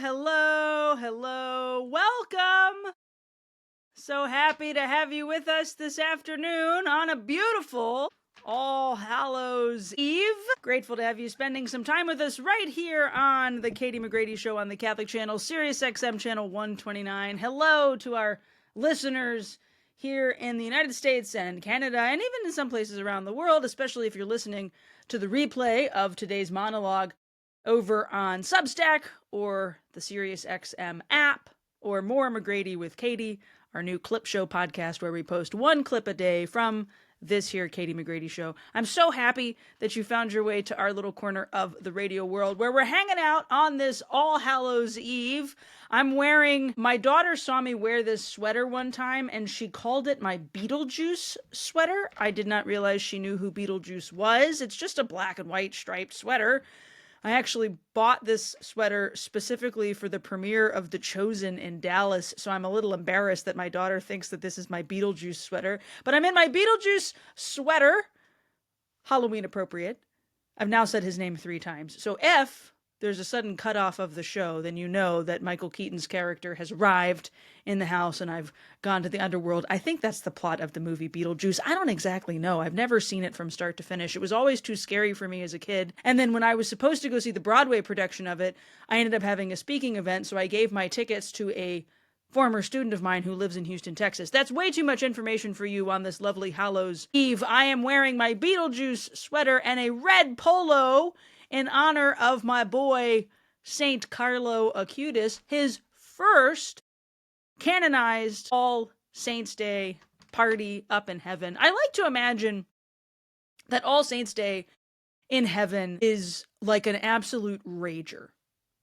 hello. Welcome. So happy to have you with us this afternoon on a beautiful All Hallows Eve. Grateful to have you spending some time with us right here on the Katie McGrady Show on the Catholic Channel, Sirius XM Channel 129. Hello to our listeners here in the United States and Canada, and even in some places around the world, especially if you're listening to the replay of today's monologue over on Substack or the SiriusXM app, or More McGrady with Katie, our new clip show podcast where we post one clip a day from this here Katie McGrady Show. I'm so happy that you found your way to our little corner of the radio world where we're hanging out on this All Hallows Eve. My daughter saw me wear this sweater one time and she called it my Beetlejuice sweater. I did not realize she knew who Beetlejuice was. It's just a black and white striped sweater. I actually bought this sweater specifically for the premiere of The Chosen in Dallas, so I'm a little embarrassed that my daughter thinks that this is my Beetlejuice sweater. But I'm in my Beetlejuice sweater, Halloween appropriate. I've now said his name 3 times. So if there's a sudden cutoff of the show, then you know that Michael Keaton's character has arrived in the house and I've gone to the underworld. I think that's the plot of the movie Beetlejuice. I don't exactly know. I've never seen it from start to finish. It was always too scary for me as a kid. And then when I was supposed to go see the Broadway production of it, I ended up having a speaking event, so I gave my tickets to a former student of mine who lives in Houston, Texas. That's way too much information for you on this lovely Hallows Eve. I am wearing my Beetlejuice sweater and a red polo in honor of my boy, Saint Carlo Acutis, his first canonized All Saints Day party up in heaven. I like to imagine that All Saints Day in heaven is like an absolute rager.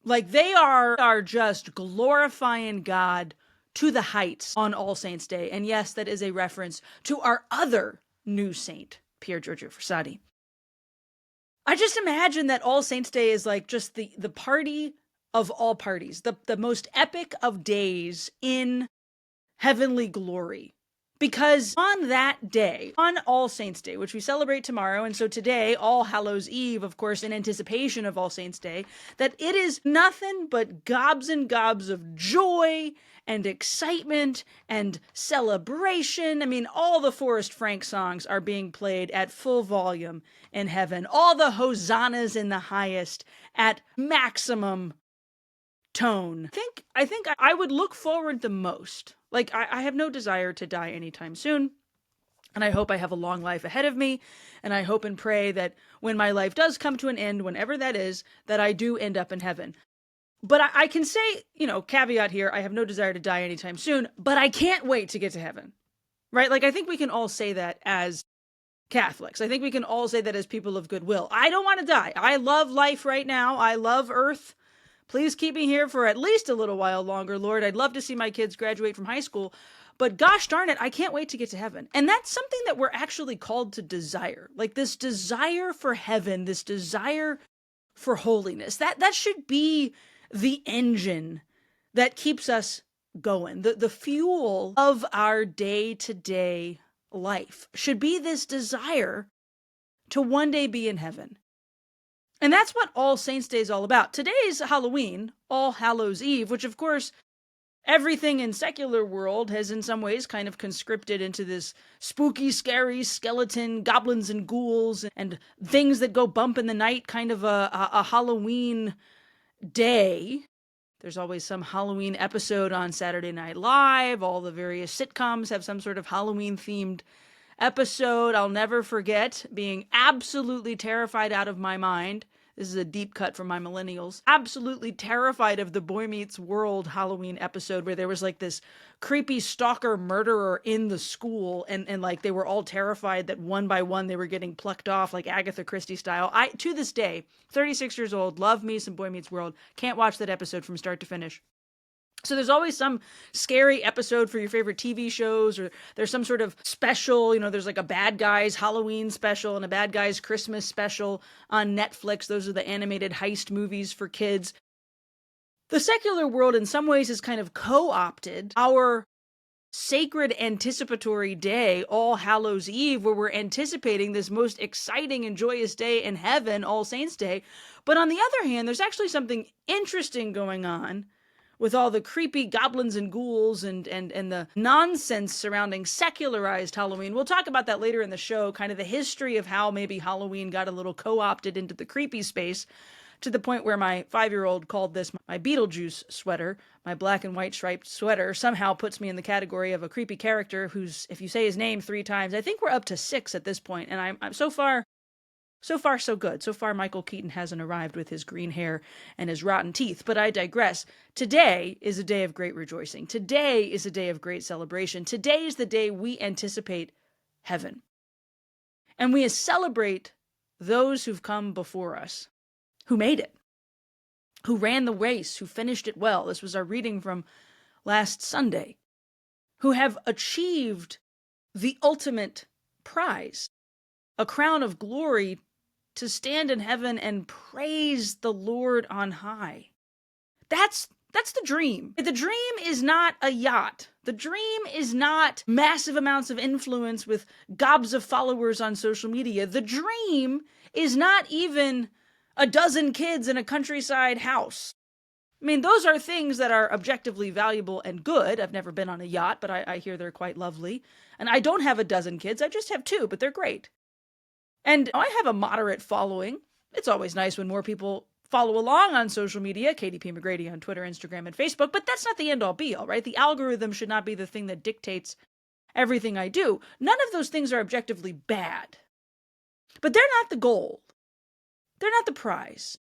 Like they are just glorifying God to the heights on All Saints Day. And yes, that is a reference to our other new saint, Pier Giorgio Frassati. I just imagine that All Saints Day is like just the party of all parties, the most epic of days in heavenly glory. Because on that day, on All Saints Day, which we celebrate tomorrow, and so today, All Hallows Eve, of course, in anticipation of All Saints Day, that it is nothing but gobs and gobs of joy and excitement and celebration. I mean, all the Forrest Frank songs are being played at full volume in heaven. All the hosannas in the highest at maximum tone. I think I would look forward the most. Like, I have no desire to die anytime soon. And I hope I have a long life ahead of me. And I hope and pray that when my life does come to an end, whenever that is, that I do end up in heaven. But I can say, caveat here, I have no desire to die anytime soon, but I can't wait to get to heaven, right? Like, I think we can all say that as Catholics. I think we can all say that as people of goodwill. I don't want to die. I love life right now. I love Earth. Please keep me here for at least a little while longer, Lord. I'd love to see my kids graduate from high school, but gosh darn it, I can't wait to get to heaven. And that's something that we're actually called to desire. Like this desire for heaven, this desire for holiness. That should be the engine that keeps us going. The fuel of our day-to-day life should be this desire to one day be in heaven. And that's what All Saints Day is all about. Today's Halloween, All Hallows Eve, which of course everything in secular world has in some ways kind of conscripted into this spooky, scary skeleton, goblins and ghouls, and things that go bump in the night, kind of a Halloween day. There's always some Halloween episode on Saturday Night Live. All the various sitcoms have some sort of Halloween-themed episode. I'll never forget being absolutely terrified out of my mind. This is a deep cut from my millennials. Absolutely terrified of the Boy Meets World Halloween episode where there was like this creepy stalker murderer in the school and like they were all terrified that one by one they were getting plucked off like Agatha Christie style. I, to this day, 36 years old, love me some Boy Meets World. Can't watch that episode from start to finish. So there's always some scary episode for your favorite TV shows, or there's some sort of special, there's like a bad guy's Halloween special and a bad guy's Christmas special on Netflix. Those are the animated heist movies for kids. The secular world in some ways has kind of co-opted our sacred anticipatory day, All Hallows Eve, where we're anticipating this most exciting and joyous day in heaven, All Saints Day. But on the other hand, there's actually something interesting going on with all the creepy goblins and ghouls and the nonsense surrounding secularized Halloween. We'll talk about that later in the show, kind of the history of how maybe Halloween got a little co-opted into the creepy space, to the point where my 5-year-old called this my Beetlejuice sweater. My black and white striped sweater somehow puts me in the category of a creepy character who's, if you say his name 3 times, I think we're up to 6 at this point, and I'm so far so good. So far, Michael Keaton hasn't arrived with his green hair and his rotten teeth, but I digress. Today is a day of great rejoicing. Today is a day of great celebration. Today is the day we anticipate heaven. And we celebrate those who've come before us, who made it, who ran the race, who finished it well. This was our reading from last Sunday, who have achieved the ultimate prize, a crown of glory to stand in heaven and praise the Lord on high. That's the dream. The dream is not a yacht. The dream is not massive amounts of influence with gobs of followers on social media. The dream is not even a dozen kids in a countryside house. I mean, those are things that are objectively valuable and good. I've never been on a yacht, but I hear they're quite lovely. And I don't have a dozen kids. I just have 2, but they're great. And I have a moderate following. It's always nice when more people follow along on social media, KDP McGrady on Twitter, Instagram, and Facebook, but that's not the end-all be-all, right? The algorithm should not be the thing that dictates everything I do. None of those things are objectively bad. But they're not the goal. They're not the prize.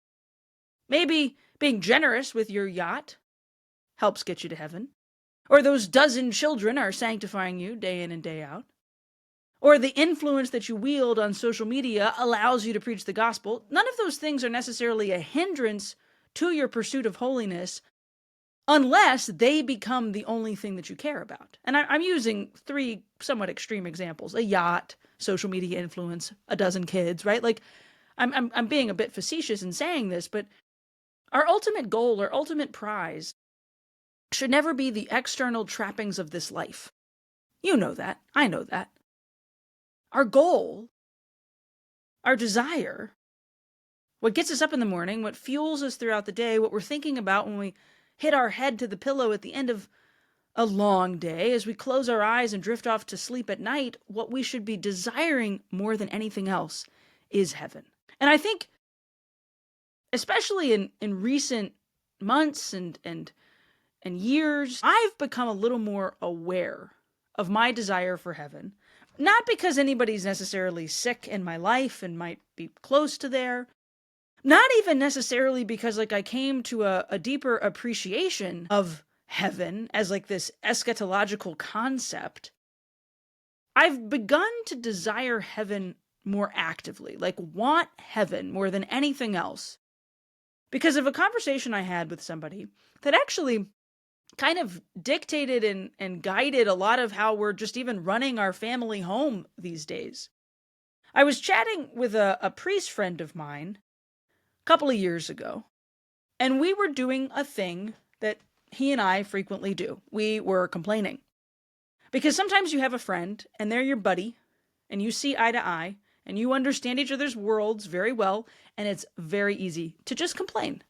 Maybe being generous with your yacht helps get you to heaven. Or those dozen children are sanctifying you day in and day out. Or the influence that you wield on social media allows you to preach the gospel. None of those things are necessarily a hindrance to your pursuit of holiness unless they become the only thing that you care about. And I'm using 3 somewhat extreme examples: a yacht, social media influence, a dozen kids, right? Like, I'm being a bit facetious in saying this, but our ultimate goal, our ultimate prize, should never be the external trappings of this life. You know that. I know that. Our goal, our desire, what gets us up in the morning, what fuels us throughout the day, what we're thinking about when we hit our head to the pillow at the end of a long day, as we close our eyes and drift off to sleep at night, what we should be desiring more than anything else is heaven. And I think, especially in recent months and years, I've become a little more aware of my desire for heaven. Not because anybody's necessarily sick in my life and might be close to there. Not even necessarily because I came to a deeper appreciation of heaven as this eschatological concept. I've begun to desire heaven more actively, want heaven more than anything else, because of a conversation I had with somebody that actually kind of dictated and guided a lot of how we're just even running our family home these days. I was chatting with a priest friend of mine a couple of years ago, and we were doing a thing that he and I frequently do. We were complaining. Because sometimes you have a friend, and they're your buddy, and you see eye to eye, and you understand each other's worlds very well, and it's very easy to just complain.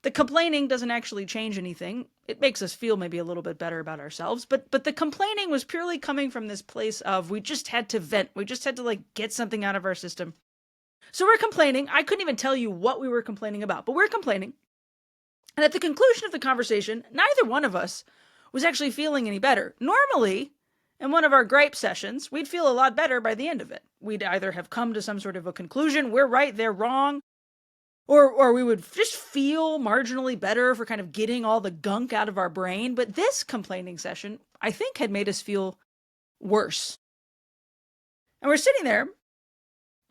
The complaining doesn't actually change anything. It makes us feel maybe a little bit better about ourselves, but the complaining was purely coming from this place of we just had to vent. We just had to get something out of our system. So we're complaining. I couldn't even tell you what we were complaining about, but we're complaining. And at the conclusion of the conversation, neither one of us was actually feeling any better. Normally, in one of our gripe sessions, we'd feel a lot better by the end of it. We'd either have come to some sort of a conclusion, we're right, they're wrong, or we would just feel marginally better for kind of getting all the gunk out of our brain. But this complaining session, I think, had made us feel worse. And we're sitting there,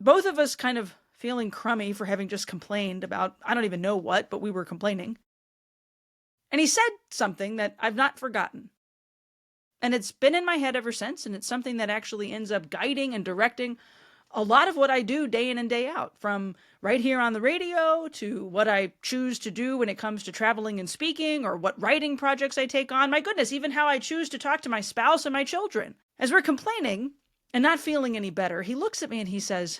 both of us kind of feeling crummy for having just complained about, I don't even know what, but we were complaining. And he said something that I've not forgotten. And it's been in my head ever since, and it's something that actually ends up guiding and directing a lot of what I do day in and day out, from right here on the radio to what I choose to do when it comes to traveling and speaking, or what writing projects I take on. My goodness, even how I choose to talk to my spouse and my children. As we're complaining and not feeling any better, he looks at me and he says,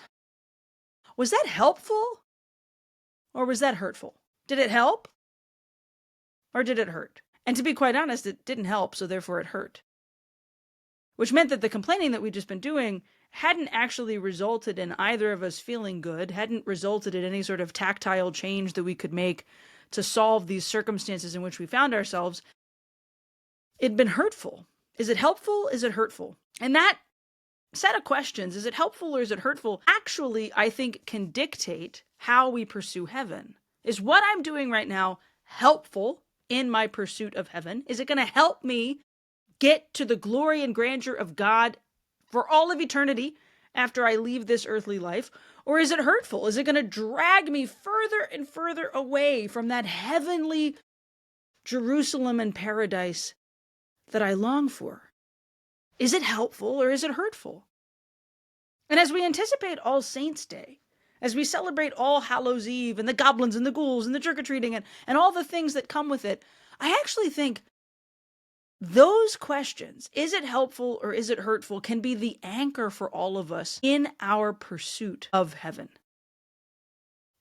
"Was that helpful or was that hurtful? Did it help or did it hurt?" And to be quite honest, it didn't help, so therefore it hurt. Which meant that the complaining that we'd just been doing hadn't actually resulted in either of us feeling good, hadn't resulted in any sort of tactile change that we could make to solve these circumstances in which we found ourselves. It'd been hurtful. Is it helpful? Is it hurtful? And that set of questions, is it helpful or is it hurtful, actually, I think, can dictate how we pursue heaven. Is what I'm doing right now helpful in my pursuit of heaven? Is it going to help me get to the glory and grandeur of God for all of eternity after I leave this earthly life? Or is it hurtful? Is it going to drag me further and further away from that heavenly Jerusalem and paradise that I long for? Is it helpful or is it hurtful? And as we anticipate All Saints' Day, as we celebrate All Hallows' Eve and the goblins and the ghouls and the trick-or-treating and all the things that come with it, I actually think those questions, is it helpful or is it hurtful, can be the anchor for all of us in our pursuit of heaven.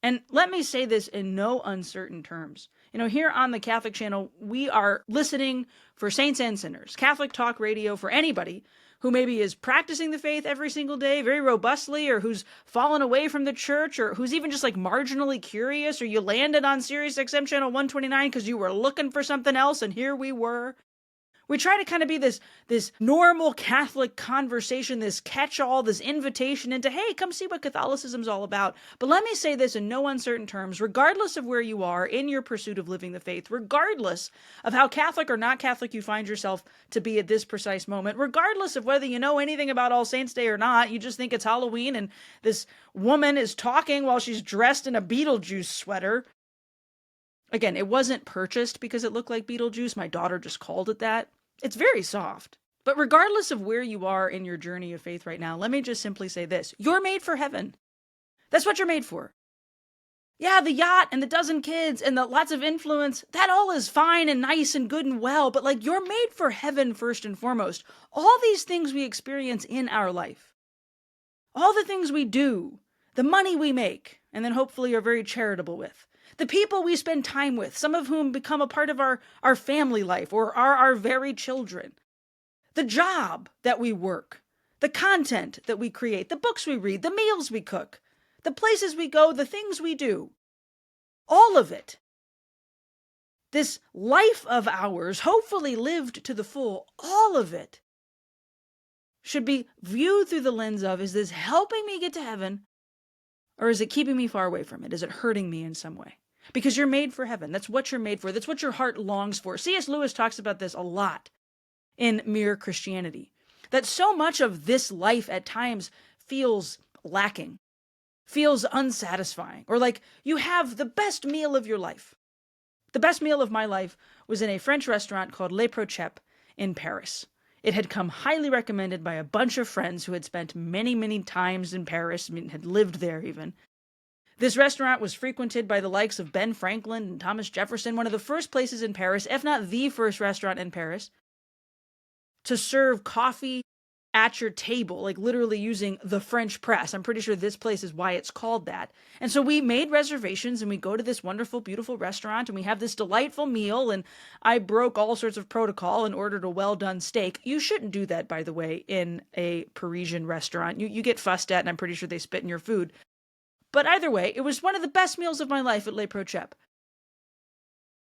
And let me say this in no uncertain terms. Here on the Catholic Channel, we are listening for saints and sinners. Catholic talk radio for anybody who maybe is practicing the faith every single day very robustly, or who's fallen away from the church, or who's even just like marginally curious, or you landed on Sirius XM channel 129 because you were looking for something else and here we were. We try to kind of be this normal Catholic conversation, this catch-all, this invitation into, hey, come see what Catholicism's all about. But let me say this in no uncertain terms, regardless of where you are in your pursuit of living the faith, regardless of how Catholic or not Catholic you find yourself to be at this precise moment, regardless of whether you know anything about All Saints' Day or not, you just think it's Halloween and this woman is talking while she's dressed in a Beetlejuice sweater. Again, it wasn't purchased because it looked like Beetlejuice. My daughter just called it that. It's very soft. But regardless of where you are in your journey of faith right now, let me just simply say this. You're made for heaven. That's what you're made for. Yeah, the yacht and the dozen kids and the lots of influence, that all is fine and nice and good and well, but you're made for heaven first and foremost. All these things we experience in our life, all the things we do, the money we make, and then hopefully are very charitable with, the people we spend time with, some of whom become a part of our family life or are our very children, the job that we work, the content that we create, the books we read, the meals we cook, the places we go, the things we do, all of it. This life of ours, hopefully lived to the full, all of it should be viewed through the lens of, is this helping me get to heaven or is it keeping me far away from it? Is it hurting me in some way? Because you're made for heaven. That's what you're made for. That's what your heart longs for. C.S. Lewis talks about this a lot in Mere Christianity. That so much of this life at times feels lacking, feels unsatisfying, or like you have the best meal of your life. The best meal of my life was in a French restaurant called Les Prochepes in Paris. It had come highly recommended by a bunch of friends who had spent many, many times in Paris, had lived there even. This restaurant was frequented by the likes of Ben Franklin and Thomas Jefferson, one of the first places in Paris, if not the first restaurant in Paris, to serve coffee at your table, like literally using the French press. I'm pretty sure this place is why it's called that. And so we made reservations and we go to this wonderful, beautiful restaurant and we have this delightful meal, and I broke all sorts of protocol and ordered a well-done steak. You shouldn't do that, by the way, in a Parisian restaurant. You get fussed at and I'm pretty sure they spit in your food. But either way, it was one of the best meals of my life at Les Prochepes.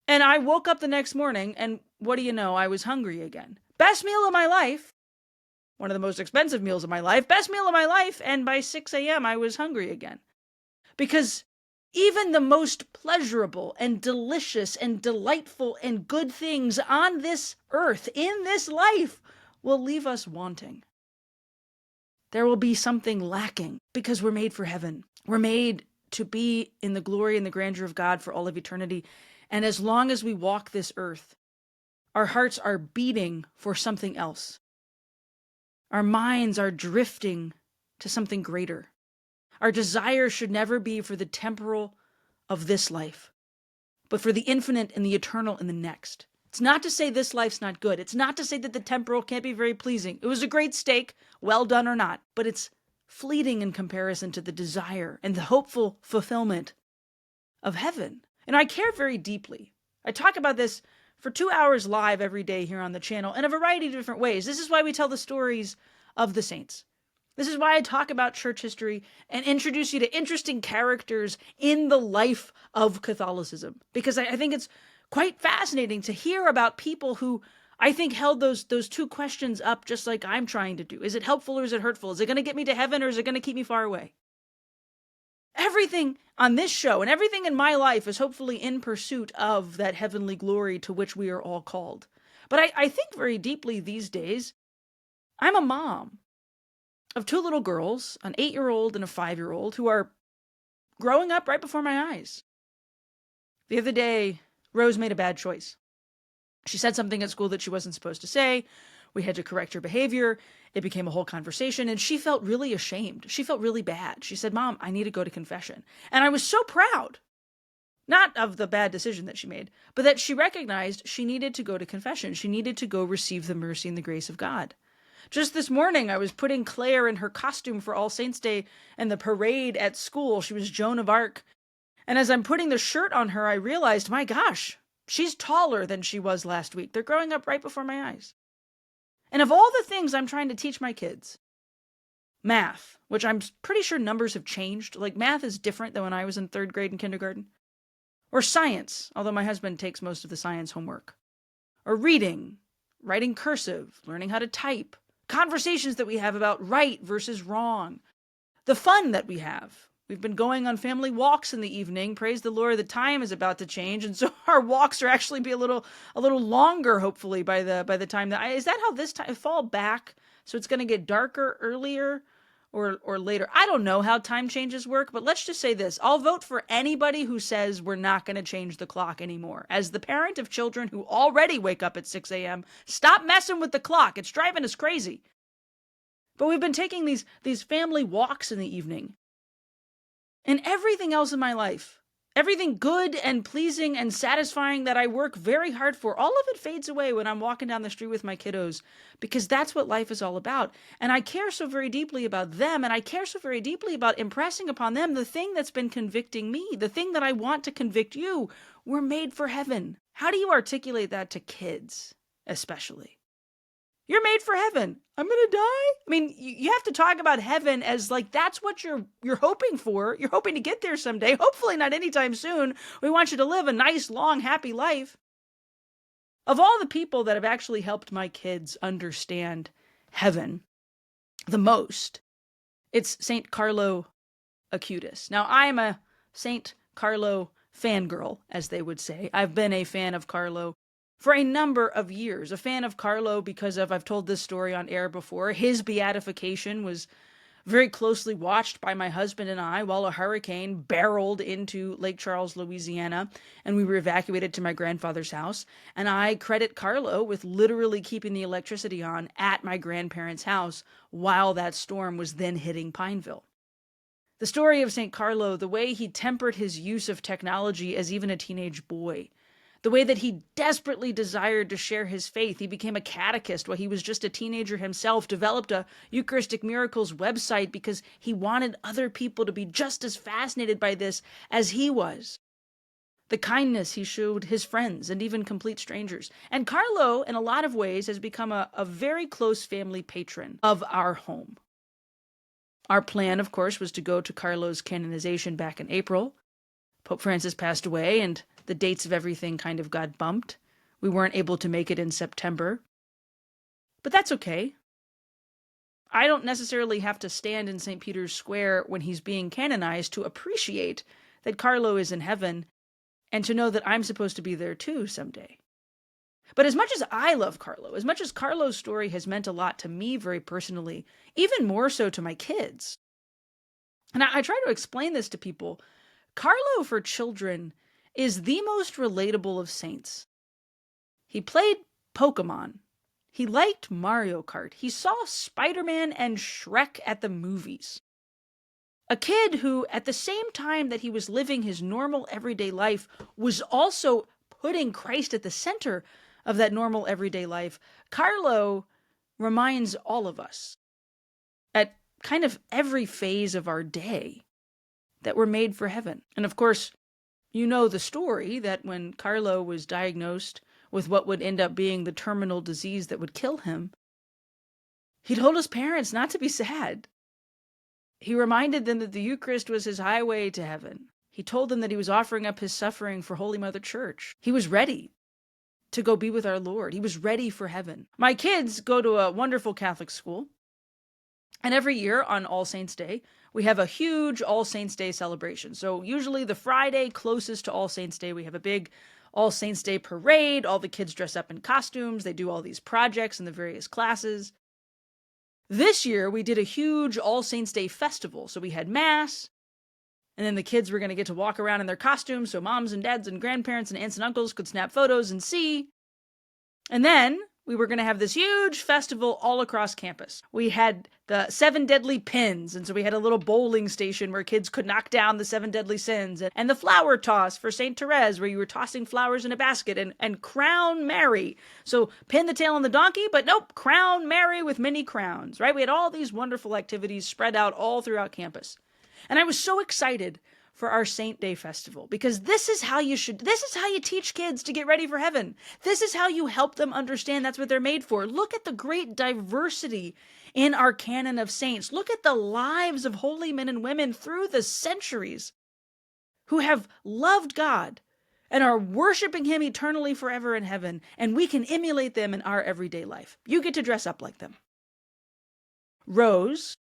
And I woke up the next morning and what do you know, I was hungry again. Best meal of my life. One of the most expensive meals of my life, best meal of my life, and by 6 a.m. I was hungry again. Because even the most pleasurable and delicious and delightful and good things on this earth, in this life, will leave us wanting. There will be something lacking because we're made for heaven. We're made to be in the glory and the grandeur of God for all of eternity. And as long as we walk this earth, our hearts are beating for something else. Our minds are drifting to something greater. Our desire should never be for the temporal of this life, but for the infinite and the eternal in the next. It's not to say this life's not good. It's not to say that the temporal can't be very pleasing. It was a great steak, well done or not, but it's fleeting in comparison to the desire and the hopeful fulfillment of heaven. And I care very deeply. I talk about this for 2 hours live every day here on the channel in a variety of different ways. This is why we tell the stories of the saints. This is why I talk about church history and introduce you to interesting characters in the life of Catholicism, because I think it's quite fascinating to hear about people who I think held those two questions up just like I'm trying to do. Is it helpful or is it hurtful? Is it going to get me to heaven or is it going to keep me far away? Everything on this show and everything in my life is hopefully in pursuit of that heavenly glory to which we are all called. But I think very deeply these days, I'm a mom of 2 little girls, an 8-year-old and a 5-year-old, who are growing up right before my eyes. The other day, Rose made a bad choice. She said something at school that she wasn't supposed to say. We had to correct her behavior. It became a whole conversation, and she felt really ashamed. She felt really bad. She said, "Mom, I need to go to confession." And I was so proud, not of the bad decision that she made, but that she recognized she needed to go to confession. She needed to go receive the mercy and the grace of God. Just this morning, I was putting Claire in her costume for All Saints' Day and the parade at school. She was Joan of Arc. And as I'm putting the shirt on her, I realized, my gosh, she's taller than she was last week. They're growing up right before my eyes. And of all the things I'm trying to teach my kids, math, which I'm pretty sure numbers have changed. Like math is different than when I was in 3rd grade and kindergarten. Or science, although my husband takes most of the science homework. Or reading, writing cursive, learning how to type. Conversations that we have about right versus wrong. The fun that we have. We've been going on family walks in the evening. Praise the Lord, the time is about to change, and so our walks are actually be a little longer, hopefully, by the time that is that how this time fall back? So it's going to get darker earlier or later. I don't know how time changes work, but let's just say this: I'll vote for anybody who says we're not going to change the clock anymore. As the parent of children who already wake up at 6 a.m., stop messing with the clock. It's driving us crazy. But we've been taking these family walks in the evening. And everything else in my life, everything good and pleasing and satisfying that I work very hard for, all of it fades away when I'm walking down the street with my kiddos, because that's what life is all about. And I care so very deeply about them, and I care so very deeply about impressing upon them the thing that's been convicting me, the thing that I want to convict you. We're made for heaven. How do you articulate that to kids, especially? You're made for heaven. I'm going to die? I mean, you have to talk about heaven as like that's what you're hoping for. You're hoping to get there someday. Hopefully not anytime soon. We want you to live a nice, long, happy life. Of all the people that have actually helped my kids understand heaven the most, it's St. Carlo Acutis. Now, I'm a St. Carlo fangirl, as they would say. I've been a fan of Carlo for a number of years. A fan of Carlo because of, I've told this story on air before, his beatification was very closely watched by my husband and I while a hurricane barreled into Lake Charles, Louisiana, and we were evacuated to my grandfather's house. And I credit Carlo with literally keeping the electricity on at my grandparents' house while that storm was then hitting Pineville. The story of St. Carlo, the way he tempered his use of technology as even a teenage boy, the way that he desperately desired to share his faith. He became a catechist while he was just a teenager himself, developed a Eucharistic Miracles website because he wanted other people to be just as fascinated by this as he was. The kindness he showed his friends and even complete strangers. And Carlo, in a lot of ways, has become a very close family patron of our home. Our plan, of course, was to go to Carlo's canonization back in April. Pope Francis passed away, and the dates of everything kind of got bumped. We weren't able to make it in September. But that's okay. I don't necessarily have to stand in St. Peter's Square when he's being canonized to appreciate that Carlo is in heaven and to know that I'm supposed to be there too someday. But as much as I love Carlo, as much as Carlo's story has meant a lot to me very personally, even more so to my kids. And I try to explain this to people. Carlo for children is the most relatable of saints. He played Pokemon. He liked Mario Kart. He saw Spider-Man and Shrek at the movies. A kid who, at the same time that he was living his normal everyday life, was also putting Christ at the center of that normal everyday life. Carlo reminds all of us at kind of every phase of our day that we're made for heaven. And of course, you know the story that when Carlo was diagnosed with what would end up being the terminal disease that would kill him, he told his parents not to be sad. He reminded them that the Eucharist was his highway to heaven. He told them that he was offering up his suffering for Holy Mother Church. He was ready to go be with our Lord. He was ready for heaven. My kids go to a wonderful Catholic school, and every year on All Saints' Day, we have a huge All Saints' Day celebration. So usually the Friday closest to All Saints' Day, we have a big All Saints' Day parade. All the kids dress up in costumes. They do all these projects in the various classes. This year, we did a huge All Saints' Day festival. So we had Mass, and then the kids were going to get to walk around in their costumes so moms and dads and grandparents and aunts and uncles could snap photos and see. And then we were going to have this huge festival all across campus. We had the 7 deadly pins, and so we had a little bowling station where kids could knock down the 7 deadly sins, and the flower toss for St. Therese, where you were tossing flowers in a basket, and Crown Mary. So pin the tail on the donkey, but nope, Crown Mary with many crowns, right? We had all these wonderful activities spread out all throughout campus. And I was so excited for our Saint Day Festival, because this is how you teach kids to get ready for heaven. This is how you help them understand that's what they're made for. Look at the great diversity in our canon of saints. Look at the lives of holy men and women through the centuries who have loved God and are worshiping him eternally forever in heaven, and we can emulate them in our everyday life. You get to dress up like them. Rose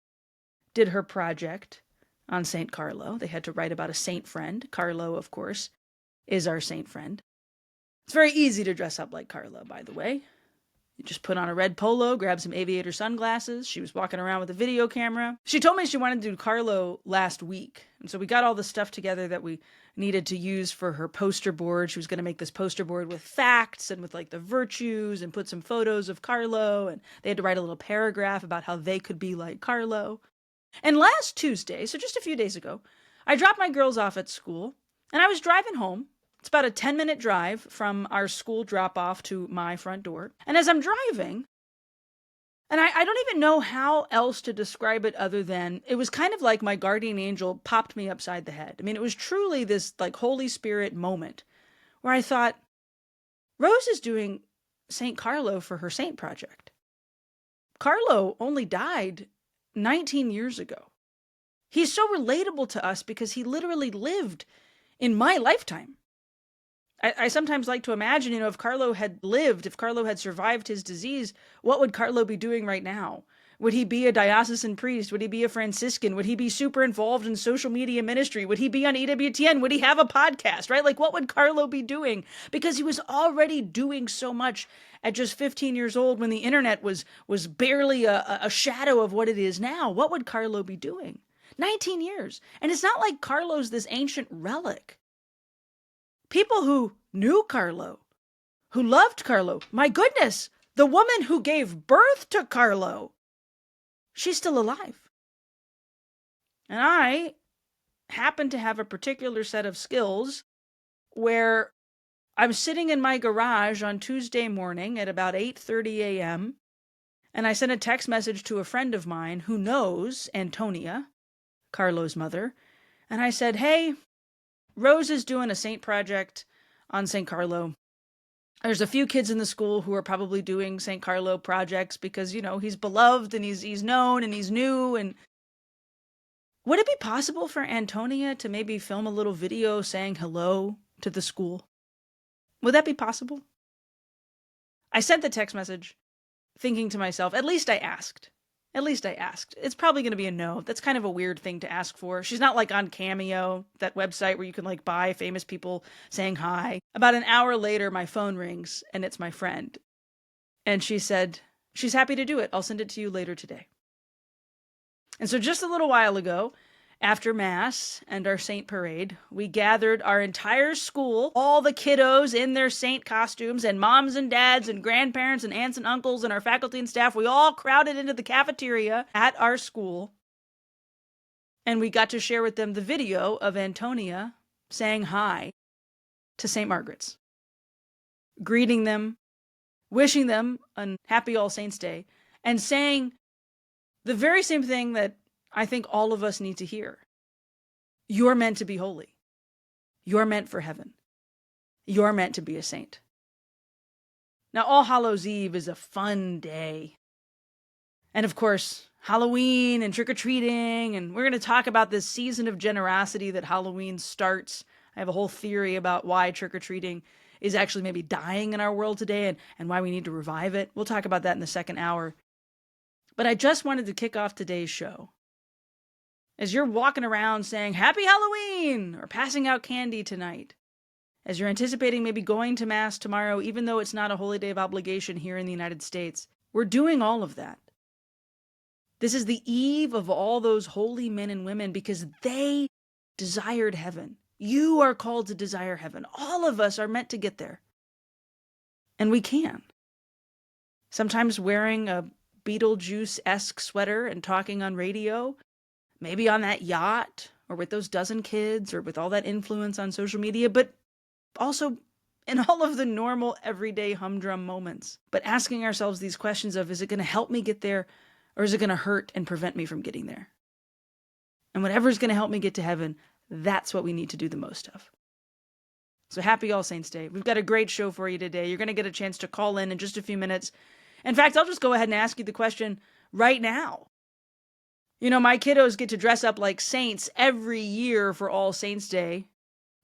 did her project on St. Carlo. They had to write about a saint friend. Carlo, of course, is our saint friend. It's very easy to dress up like Carlo, by the way. You just put on a red polo, grab some aviator sunglasses. She was walking around with a video camera. She told me she wanted to do Carlo last week. And so we got all the stuff together that we needed to use for her poster board. She was going to make this poster board with facts and with like the virtues and put some photos of Carlo. And they had to write a little paragraph about how they could be like Carlo. And last Tuesday, so just a few days ago, I dropped my girls off at school, and I was driving home. It's about a 10-minute drive from our school drop-off to my front door. And as I'm driving, and I don't even know how else to describe it other than it was kind of like my guardian angel popped me upside the head. I mean, it was truly this like Holy Spirit moment where I thought, Rose is doing St. Carlo for her saint project. Carlo only died 19 years ago. He's so relatable to us because he literally lived in my lifetime. I sometimes like to imagine, if Carlo had lived, if Carlo had survived his disease, what would Carlo be doing right now? Would he be a diocesan priest? Would he be a Franciscan? Would he be super involved in social media ministry? Would he be on EWTN? Would he have a podcast, right? Like, what would Carlo be doing? Because he was already doing so much at just 15 years old when the internet was barely a shadow of what it is now. What would Carlo be doing? 19 years. And it's not like Carlo's this ancient relic. People who knew Carlo, who loved Carlo, my goodness, the woman who gave birth to Carlo, she's still alive. And I happen to have a particular set of skills where I'm sitting in my garage on Tuesday morning at about 8:30 a.m., and I sent a text message to a friend of mine who knows Antonia, Carlo's mother, and I said, hey, Rose is doing a saint project on St. Carlo. There's a few kids in the school who are probably doing St. Carlo projects because, he's beloved and he's known and he's new. And would it be possible for Antonia to maybe film a little video saying hello to the school? Would that be possible? I sent the text message thinking to myself, at least I asked. At least I asked. It's probably going to be a no. That's kind of a weird thing to ask for. She's not like on Cameo, that website where you can like buy famous people saying hi. About an hour later, my phone rings and it's my friend. And she said, she's happy to do it. I'll send it to you later today. And so just a little while ago, after Mass and our saint parade, we gathered our entire school, all the kiddos in their saint costumes, and moms and dads and grandparents and aunts and uncles and our faculty and staff. We all crowded into the cafeteria at our school. And we got to share with them the video of Antonia saying hi to St. Margaret's, greeting them, wishing them a happy All Saints' Day, and saying the very same thing that I think all of us need to hear. You're meant to be holy. You're meant for heaven. You're meant to be a saint. Now, All Hallows Eve is a fun day. And of course, Halloween and trick-or-treating, and we're going to talk about this season of generosity that Halloween starts. I have a whole theory about why trick-or-treating is actually maybe dying in our world today and why we need to revive it. We'll talk about that in the second hour. But I just wanted to kick off today's show. As you're walking around saying, Happy Halloween, or passing out candy tonight, as you're anticipating maybe going to Mass tomorrow, even though it's not a holy day of obligation here in the United States, we're doing all of that. This is the eve of all those holy men and women because they desired heaven. You are called to desire heaven. All of us are meant to get there. And we can. Sometimes wearing a Beetlejuice-esque sweater and talking on radio, maybe on that yacht, or with those dozen kids, or with all that influence on social media, but also in all of the normal, everyday humdrum moments. But asking ourselves these questions of, is it going to help me get there, or is it going to hurt and prevent me from getting there? And whatever's going to help me get to heaven, that's what we need to do the most of. So happy All Saints' Day. We've got a great show for you today. You're going to get a chance to call in just a few minutes. In fact, I'll just go ahead and ask you the question right now. You know, my kiddos get to dress up like saints every year for All Saints' Day.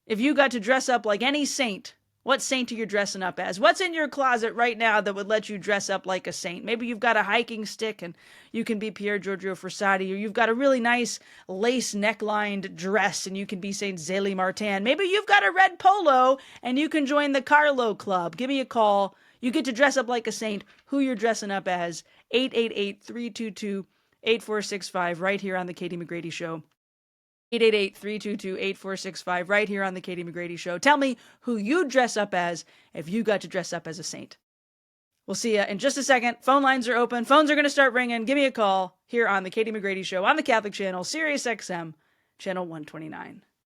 If you got to dress up like any saint, what saint are you dressing up as? What's in your closet right now that would let you dress up like a saint? Maybe you've got a hiking stick and you can be Pier Giorgio Frassati, or you've got a really nice lace necklined dress and you can be Saint Zélie Martin. Maybe you've got a red polo and you can join the Carlo Club. Give me a call. You get to dress up like a saint. Who you're dressing up as? 888-322-8465 right here on the Katie McGrady Show. 888-322-8465 right here on the Katie McGrady Show. Tell me who you'd dress up as if you got to dress up as a saint. We'll see you in just a second. Phone lines are open. Phones are going to start ringing. Give me a call here on the Katie McGrady Show on the Catholic Channel, Sirius XM, channel 129.